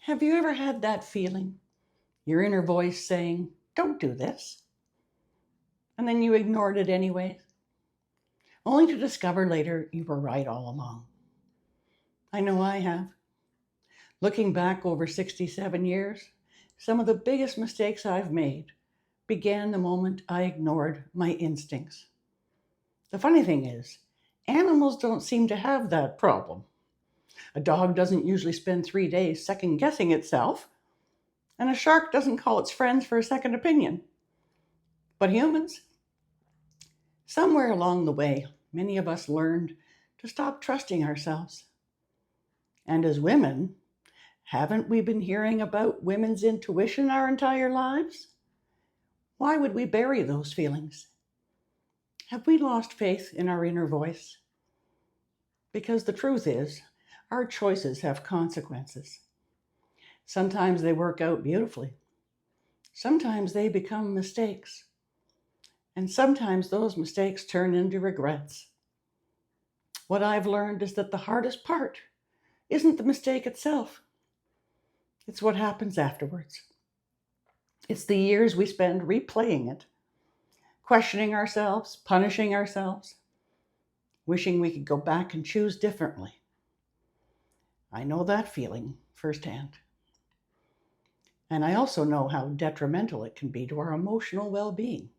Have you ever had that feeling? Your inner voice saying, don't do this. And then you ignored it anyway, only to discover later you were right all along. I know I have. Looking back over 67 years, some of the biggest mistakes I've made began the moment I ignored my instincts. The funny thing is, animals don't seem to have that problem. A dog doesn't usually spend 3 days second guessing itself, and a shark doesn't call its friends for a second opinion. But humans, somewhere along the way, many of us learned to stop trusting ourselves. And as women, haven't we been hearing about women's intuition our entire lives? Why would we bury those feelings? Have we lost faith in our inner voice? Because the truth is, our choices have consequences. Sometimes they work out beautifully. Sometimes they become mistakes. And sometimes those mistakes turn into regrets. What I've learned is that the hardest part isn't the mistake itself. It's what happens afterwards. It's the years we spend replaying it, questioning ourselves, punishing ourselves, wishing we could go back and choose differently. I know that feeling firsthand. And I also know how detrimental it can be to our emotional well-being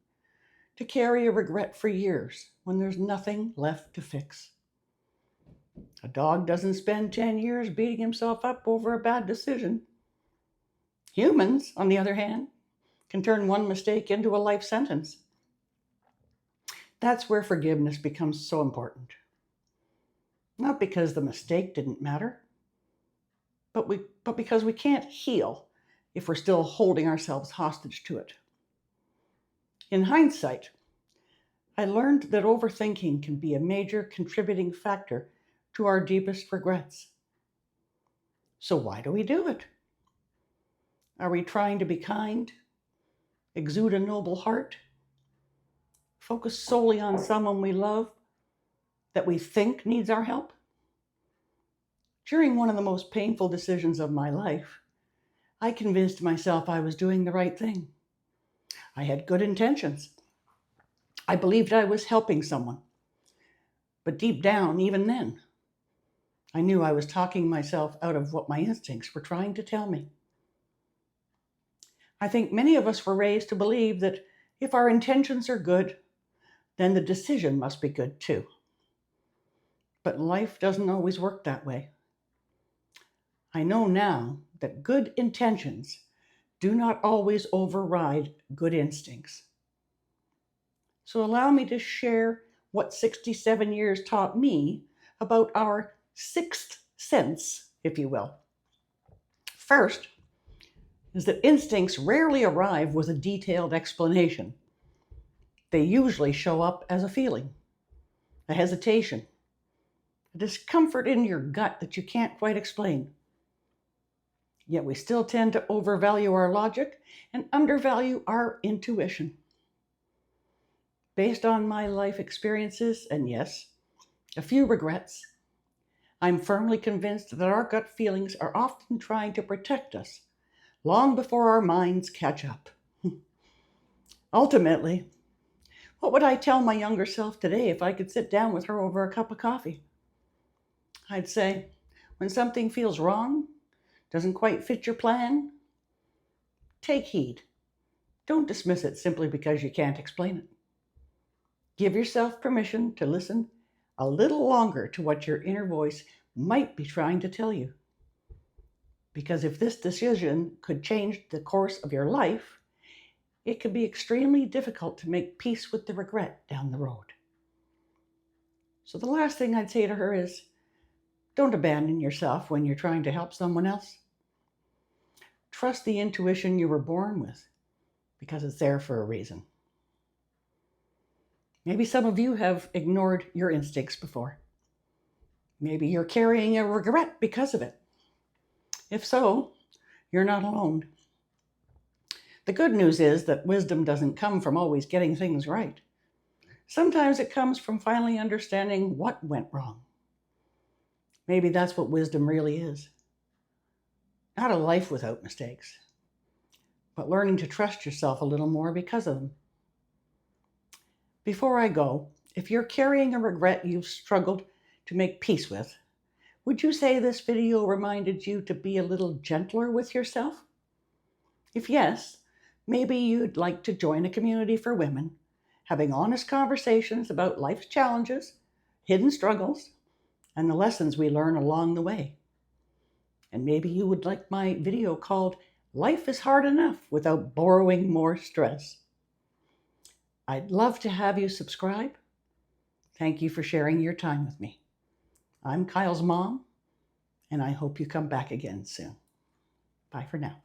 to carry a regret for years when there's nothing left to fix. A dog doesn't spend 10 years beating himself up over a bad decision. Humans, on the other hand, can turn one mistake into a life sentence. That's where forgiveness becomes so important. Not because the mistake didn't matter, but because we can't heal if we're still holding ourselves hostage to it. In hindsight, I learned that overthinking can be a major contributing factor to our deepest regrets. So why do we do it? Are we trying to be kind, exude a noble heart, focus solely on someone we love that we think needs our help? During one of the most painful decisions of my life, I convinced myself I was doing the right thing. I had good intentions. I believed I was helping someone. But deep down, even then, I knew I was talking myself out of what my instincts were trying to tell me. I think many of us were raised to believe that if our intentions are good, then the decision must be good too. But life doesn't always work that way. I know now that good intentions do not always override good instincts. So allow me to share what 67 years taught me about our sixth sense, if you will. First is that instincts rarely arrive with a detailed explanation. They usually show up as a feeling, a hesitation, a discomfort in your gut that you can't quite explain. Yet we still tend to overvalue our logic and undervalue our intuition. Based on my life experiences, and yes, a few regrets, I'm firmly convinced that our gut feelings are often trying to protect us long before our minds catch up. Ultimately, what would I tell my younger self today if I could sit down with her over a cup of coffee? I'd say, when something feels wrong, doesn't quite fit your plan, take heed. Don't dismiss it simply because you can't explain it. Give yourself permission to listen a little longer to what your inner voice might be trying to tell you. Because if this decision could change the course of your life, it could be extremely difficult to make peace with the regret down the road. So the last thing I'd say to her is, don't abandon yourself when you're trying to help someone else. Trust the intuition you were born with, because it's there for a reason. Maybe some of you have ignored your instincts before. Maybe you're carrying a regret because of it. If so, you're not alone. The good news is that wisdom doesn't come from always getting things right. Sometimes it comes from finally understanding what went wrong. Maybe that's what wisdom really is. not a life without mistakes, but learning to trust yourself a little more because of them. Before I go, if you're carrying a regret you've struggled to make peace with, would you say this video reminded you to be a little gentler with yourself? If yes, maybe you'd like to join a community for women, having honest conversations about life's challenges, hidden struggles, and the lessons we learn along the way. And maybe you would like my video called Life is Hard Enough Without Borrowing More Stress. I'd love to have you subscribe. Thank you for sharing your time with me. I'm Kyle's mom, and I hope you come back again soon. Bye for now.